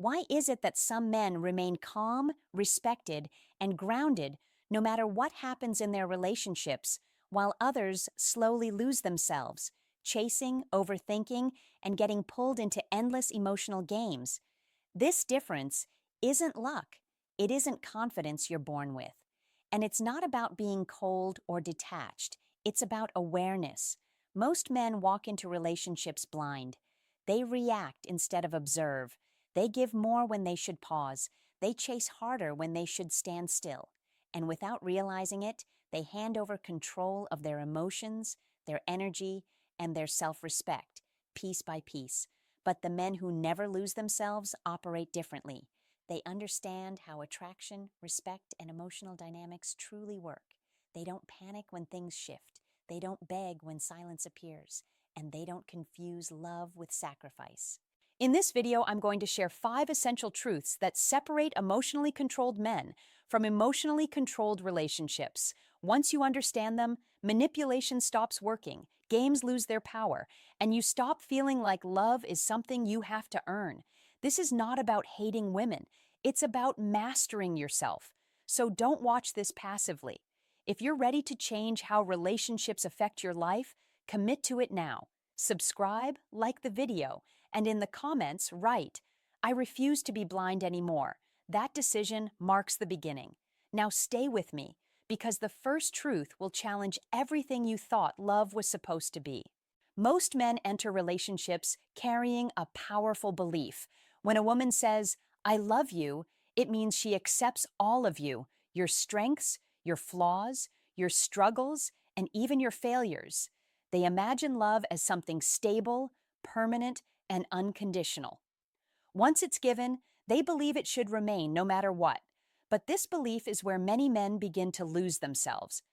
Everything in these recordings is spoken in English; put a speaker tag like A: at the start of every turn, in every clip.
A: Why is it that some men remain calm, respected, and grounded no matter what happens in their relationships, while others slowly lose themselves, chasing, overthinking, and getting pulled into endless emotional games? This difference isn't luck. It isn't confidence you're born with. And it's not about being cold or detached. It's about awareness. Most men walk into relationships blind. They react instead of observe. They give more when they should pause. They chase harder when they should stand still. And without realizing it, they hand over control of their emotions, their energy, and their self-respect, piece by piece. But the men who never lose themselves operate differently. They understand how attraction, respect, and emotional dynamics truly work. They don't panic when things shift. They don't beg when silence appears. And they don't confuse love with sacrifice. In this video, I'm going to share 5 essential truths that separate emotionally controlled men from emotionally controlled relationships. Once you understand them, manipulation stops working, games lose their power, and you stop feeling like love is something you have to earn. This is not about hating women. It's about mastering yourself. So don't watch this passively. If you're ready to change how relationships affect your life, commit to it now. Subscribe, like the video, and in the comments, write, "I refuse to be blind anymore." That decision marks the beginning. Now stay with me, because the first truth will challenge everything you thought love was supposed to be. Most men enter relationships carrying a powerful belief. When a woman says, "I love you," it means she accepts all of you, your strengths, your flaws, your struggles, and even your failures. They imagine love as something stable, permanent, and unconditional. Once it's given, they believe it should remain no matter what. But this belief is where many men begin to lose themselves.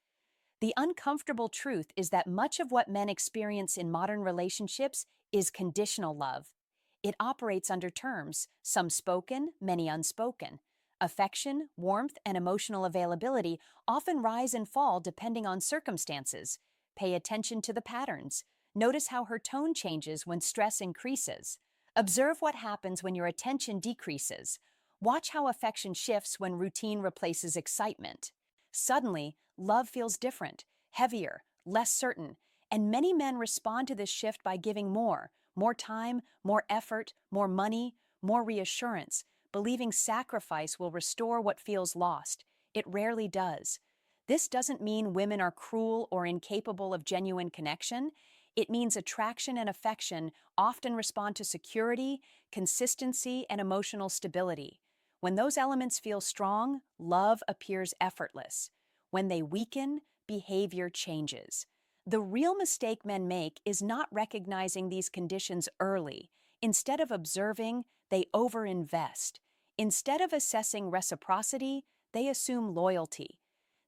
A: The uncomfortable truth is that much of what men experience in modern relationships is conditional love. It operates under terms, some spoken, many unspoken. Affection, warmth, and emotional availability often rise and fall depending on circumstances. Pay attention to the patterns. Notice how her tone changes when stress increases. Observe what happens when your attention decreases. Watch how affection shifts when routine replaces excitement. Suddenly, love feels different, heavier, less certain, and many men respond to this shift by giving more time, more effort, more money, more reassurance, believing sacrifice will restore what feels lost. It rarely does. This doesn't mean women are cruel or incapable of genuine connection. It means attraction and affection often respond to security, consistency, and emotional stability. When those elements feel strong, love appears effortless. When they weaken, behavior changes. The real mistake men make is not recognizing these conditions early. Instead of observing, they overinvest. Instead of assessing reciprocity, they assume loyalty.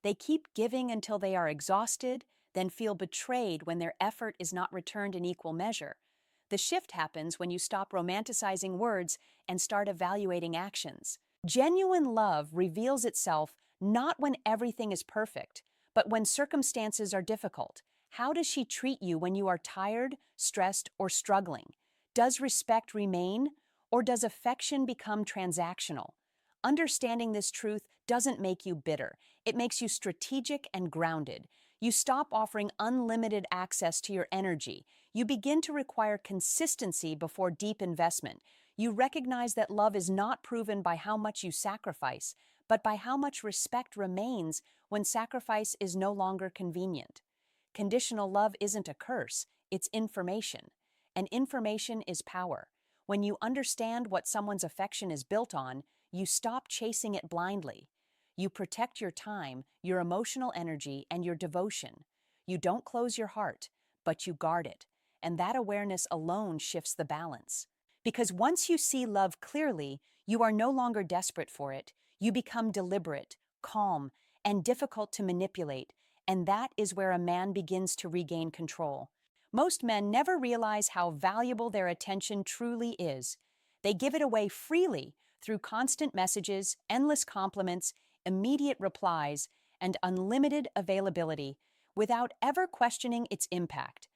A: They keep giving until they are exhausted, then feel betrayed when their effort is not returned in equal measure. The shift happens when you stop romanticizing words and start evaluating actions. Genuine love reveals itself not when everything is perfect, but when circumstances are difficult. How does she treat you when you are tired, stressed, or struggling? Does respect remain, or does affection become transactional? Understanding this truth doesn't make you bitter. It makes you strategic and grounded. You stop offering unlimited access to your energy. You begin to require consistency before deep investment. You recognize that love is not proven by how much you sacrifice, but by how much respect remains when sacrifice is no longer convenient. Conditional love isn't a curse, it's information. And information is power. When you understand what someone's affection is built on, you stop chasing it blindly. You protect your time, your emotional energy, and your devotion. You don't close your heart, but you guard it. And that awareness alone shifts the balance. Because once you see love clearly, you are no longer desperate for it. You become deliberate, calm, and difficult to manipulate, and that is where a man begins to regain control. Most men never realize how valuable their attention truly is. They give it away freely through constant messages, endless compliments, immediate replies, and unlimited availability, without ever questioning its impact.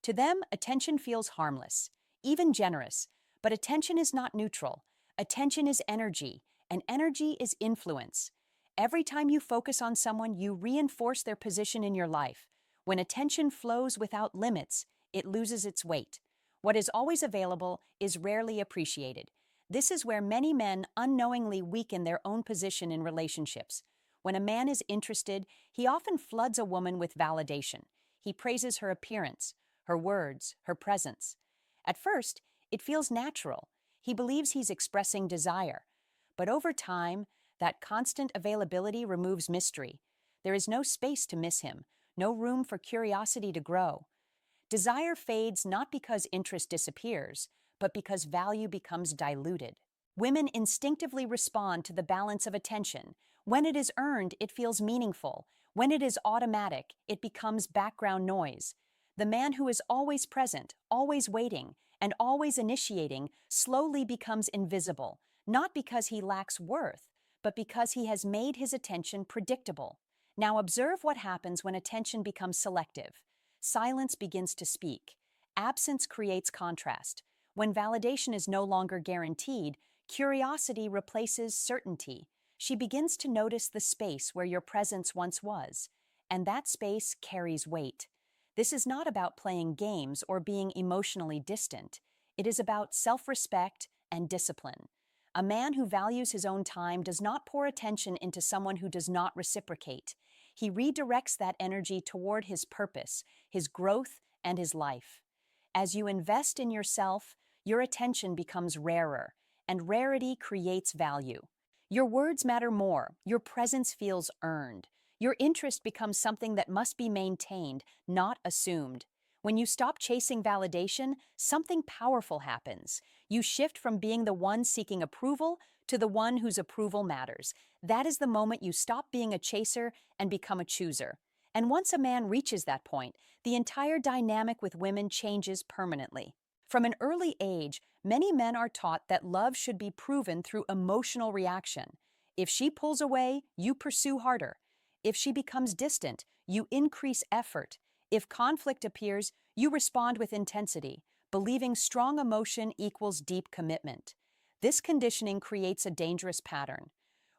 A: To them, attention feels harmless, even generous, but attention is not neutral. Attention is energy, and energy is influence. Every time you focus on someone, you reinforce their position in your life. When attention flows without limits, it loses its weight. What is always available is rarely appreciated. This is where many men unknowingly weaken their own position in relationships. When a man is interested, he often floods a woman with validation. He praises her appearance, her words, her presence. At first, it feels natural. He believes he's expressing desire. But over time, that constant availability removes mystery. There is no space to miss him, no room for curiosity to grow. Desire fades not because interest disappears, but because value becomes diluted. Women instinctively respond to the balance of attention. When it is earned, it feels meaningful. When it is automatic, it becomes background noise. The man who is always present, always waiting, and always initiating slowly becomes invisible, not because he lacks worth, but because he has made his attention predictable. Now observe what happens when attention becomes selective. Silence begins to speak. Absence creates contrast. When validation is no longer guaranteed, curiosity replaces certainty. She begins to notice the space where your presence once was, and that space carries weight. This is not about playing games or being emotionally distant. It is about self-respect and discipline. A man who values his own time does not pour attention into someone who does not reciprocate. He redirects that energy toward his purpose, his growth, and his life. As you invest in yourself, your attention becomes rarer, and rarity creates value. Your words matter more, your presence feels earned. Your interest becomes something that must be maintained, not assumed. When you stop chasing validation, something powerful happens. You shift from being the one seeking approval to the one whose approval matters. That is the moment you stop being a chaser and become a chooser. And once a man reaches that point, the entire dynamic with women changes permanently. From an early age, many men are taught that love should be proven through emotional reaction. If she pulls away, you pursue harder. If she becomes distant, you increase effort. If conflict appears, you respond with intensity, believing strong emotion equals deep commitment. This conditioning creates a dangerous pattern.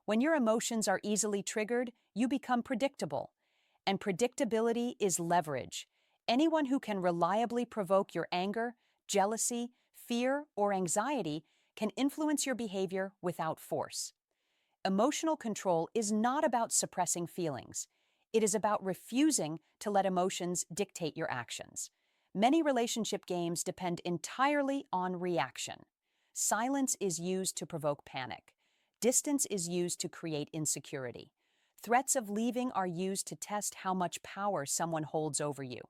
A: When your emotions are easily triggered, you become predictable. And predictability is leverage. Anyone who can reliably provoke your anger, jealousy, fear, or anxiety can influence your behavior without force. Emotional control is not about suppressing feelings. It is about refusing to let emotions dictate your actions. Many relationship games depend entirely on reaction. Silence is used to provoke panic. Distance is used to create insecurity. Threats of leaving are used to test how much power someone holds over you.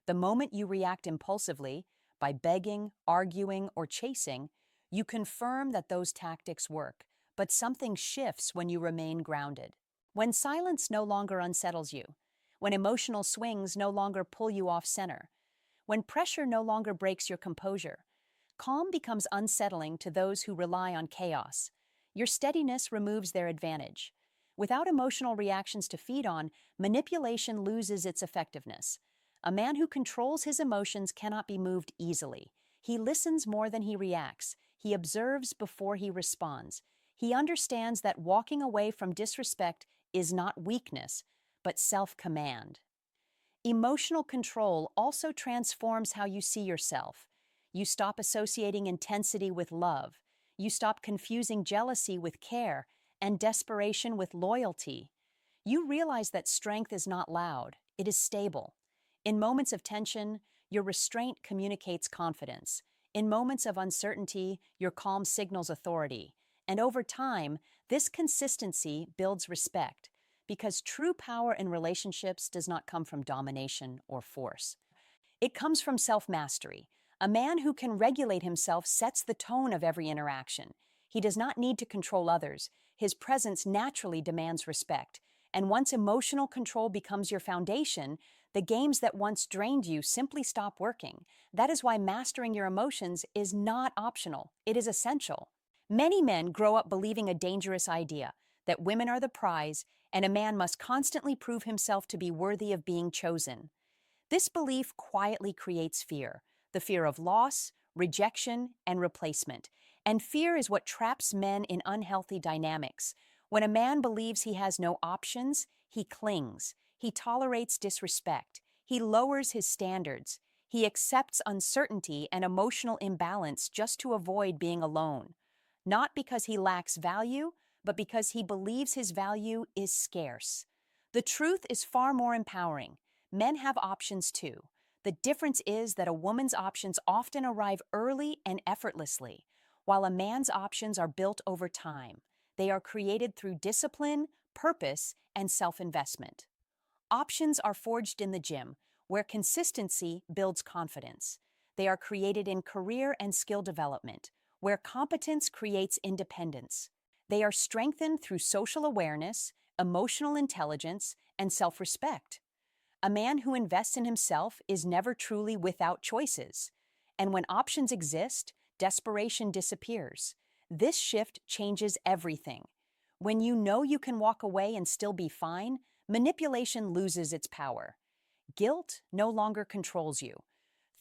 A: The moment you react impulsively, by begging, arguing, or chasing, you confirm that those tactics work, but something shifts when you remain grounded. When silence no longer unsettles you, when emotional swings no longer pull you off center, when pressure no longer breaks your composure, calm becomes unsettling to those who rely on chaos. Your steadiness removes their advantage. Without emotional reactions to feed on, manipulation loses its effectiveness. A man who controls his emotions cannot be moved easily. He listens more than he reacts. He observes before he responds. He understands that walking away from disrespect is not weakness, but self-command. Emotional control also transforms how you see yourself. You stop associating intensity with love. You stop confusing jealousy with care and desperation with loyalty. You realize that strength is not loud, it is stable. In moments of tension, your restraint communicates confidence. In moments of uncertainty, your calm signals authority. And over time, this consistency builds respect, because true power in relationships does not come from domination or force. It comes from self-mastery. A man who can regulate himself sets the tone of every interaction. He does not need to control others. His presence naturally demands respect. And once emotional control becomes your foundation, the games that once drained you simply stop working. That is why mastering your emotions is not optional. It is essential. Many men grow up believing a dangerous idea, that women are the prize, and a man must constantly prove himself to be worthy of being chosen. This belief quietly creates fear, the fear of loss, rejection, and replacement. And fear is what traps men in unhealthy dynamics. When a man believes he has no options, he clings. He tolerates disrespect. He lowers his standards. He accepts uncertainty and emotional imbalance just to avoid being alone. Not because he lacks value, but because he believes his value is scarce. The truth is far more empowering. Men have options too. The difference is that a woman's options often arrive early and effortlessly, while a man's options are built over time. They are created through discipline, purpose, and self-investment. Options are forged in the gym, where consistency builds confidence. They are created in career and skill development, where competence creates independence. They are strengthened through social awareness, emotional intelligence, and self-respect. A man who invests in himself is never truly without choices. And when options exist, desperation disappears. This shift changes everything. When you know you can walk away and still be fine, manipulation loses its power. Guilt no longer controls you.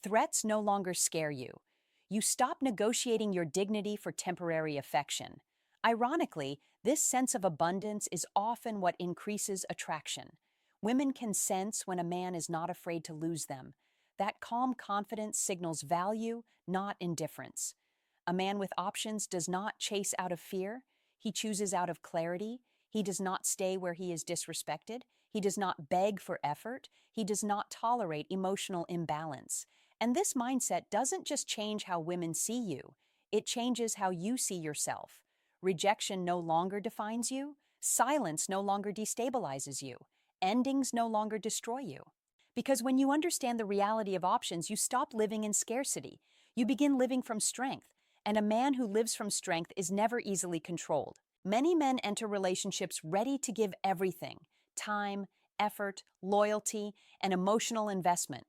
A: Threats no longer scare you. You stop negotiating your dignity for temporary affection. Ironically, this sense of abundance is often what increases attraction. Women can sense when a man is not afraid to lose them. That calm confidence signals value, not indifference. A man with options does not chase out of fear. He chooses out of clarity. He does not stay where he is disrespected. He does not beg for effort. He does not tolerate emotional imbalance. And this mindset doesn't just change how women see you, it changes how you see yourself. Rejection no longer defines you. Silence no longer destabilizes you. Endings no longer destroy you. Because when you understand the reality of options, you stop living in scarcity. You begin living from strength. And a man who lives from strength is never easily controlled. Many men enter relationships ready to give everything: time, effort, loyalty, and emotional investment.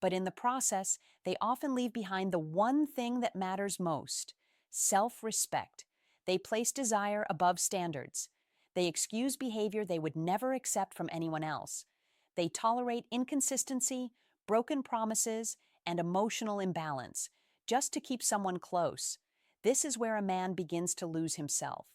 A: But in the process, they often leave behind the one thing that matters most: self-respect. They place desire above standards. They excuse behavior they would never accept from anyone else. They tolerate inconsistency, broken promises, and emotional imbalance just to keep someone close. This is where a man begins to lose himself.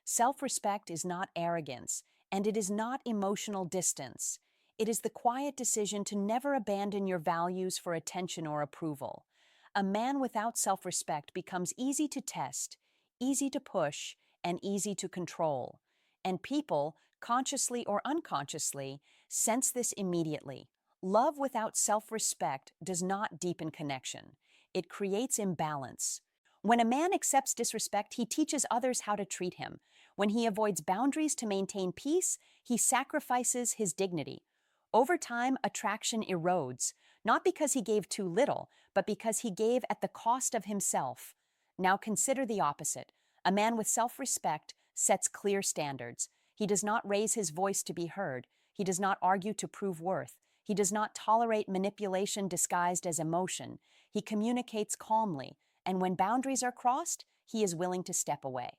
A: Self-respect is not arrogance, and it is not emotional distance. It is the quiet decision to never abandon your values for attention or approval. A man without self-respect becomes easy to test, easy to push, and easy to control. And people, consciously or unconsciously, sense this immediately. Love without self-respect does not deepen connection. It creates imbalance. When a man accepts disrespect, he teaches others how to treat him. When he avoids boundaries to maintain peace, he sacrifices his dignity. Over time, attraction erodes, not because he gave too little, but because he gave at the cost of himself. Now consider the opposite. A man with self-respect sets clear standards. He does not raise his voice to be heard. He does not argue to prove worth. He does not tolerate manipulation disguised as emotion. He communicates calmly, and when boundaries are crossed, he is willing to step away.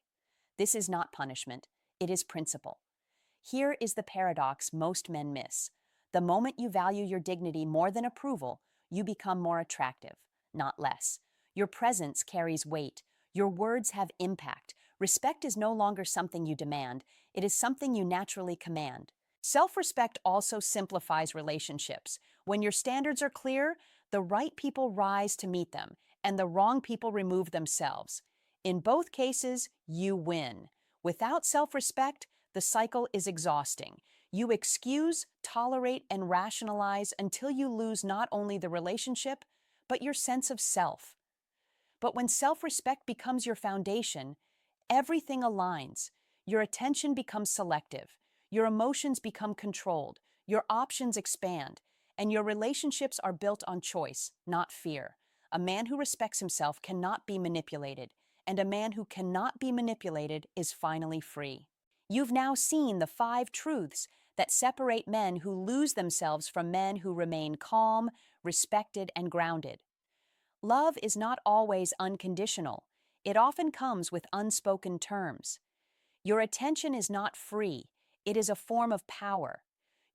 A: This is not punishment. It is principle. Here is the paradox most men miss. The moment you value your dignity more than approval, you become more attractive, not less. Your presence carries weight. Your words have impact. Respect is no longer something you demand. It is something you naturally command. Self-respect also simplifies relationships. When your standards are clear, the right people rise to meet them, and the wrong people remove themselves. In both cases, you win. Without self-respect, the cycle is exhausting. You excuse, tolerate, and rationalize until you lose not only the relationship, but your sense of self. But when self-respect becomes your foundation, everything aligns. Your attention becomes selective. Your emotions become controlled. Your options expand. And your relationships are built on choice, not fear. A man who respects himself cannot be manipulated, and a man who cannot be manipulated is finally free. You've now seen the 5 truths that separate men who lose themselves from men who remain calm, respected, and grounded. Love is not always unconditional. It often comes with unspoken terms. Your attention is not free. It is a form of power.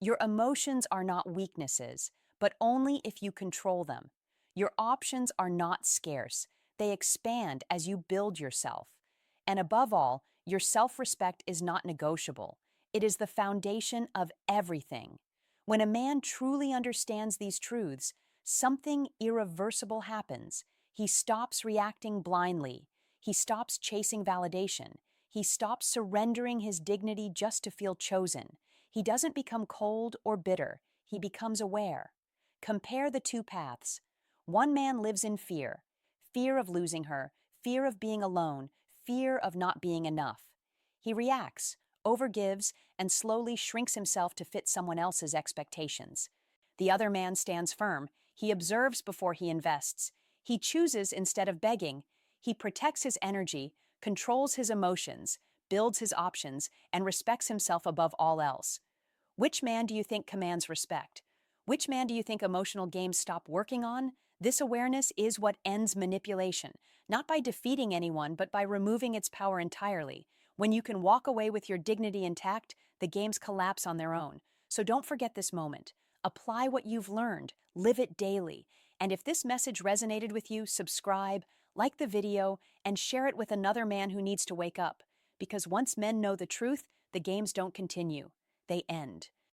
A: Your emotions are not weaknesses, but only if you control them. Your options are not scarce. They expand as you build yourself. And above all, your self-respect is not negotiable. It is the foundation of everything. When a man truly understands these truths, something irreversible happens. He stops reacting blindly. He stops chasing validation. He stops surrendering his dignity just to feel chosen. He doesn't become cold or bitter. He becomes aware. Compare the two paths. One man lives in fear, fear of losing her, fear of being alone, fear of not being enough. He reacts, overgives, and slowly shrinks himself to fit someone else's expectations. The other man stands firm. He observes before he invests. He chooses instead of begging. He protects his energy, controls his emotions, builds his options, and respects himself above all else. Which man do you think commands respect? Which man do you think emotional games stop working on? This awareness is what ends manipulation, not by defeating anyone, but by removing its power entirely. When you can walk away with your dignity intact, the games collapse on their own. So don't forget this moment. Apply what you've learned, live it daily. And if this message resonated with you, subscribe, like the video, and share it with another man who needs to wake up. Because once men know the truth, the games don't continue. They end.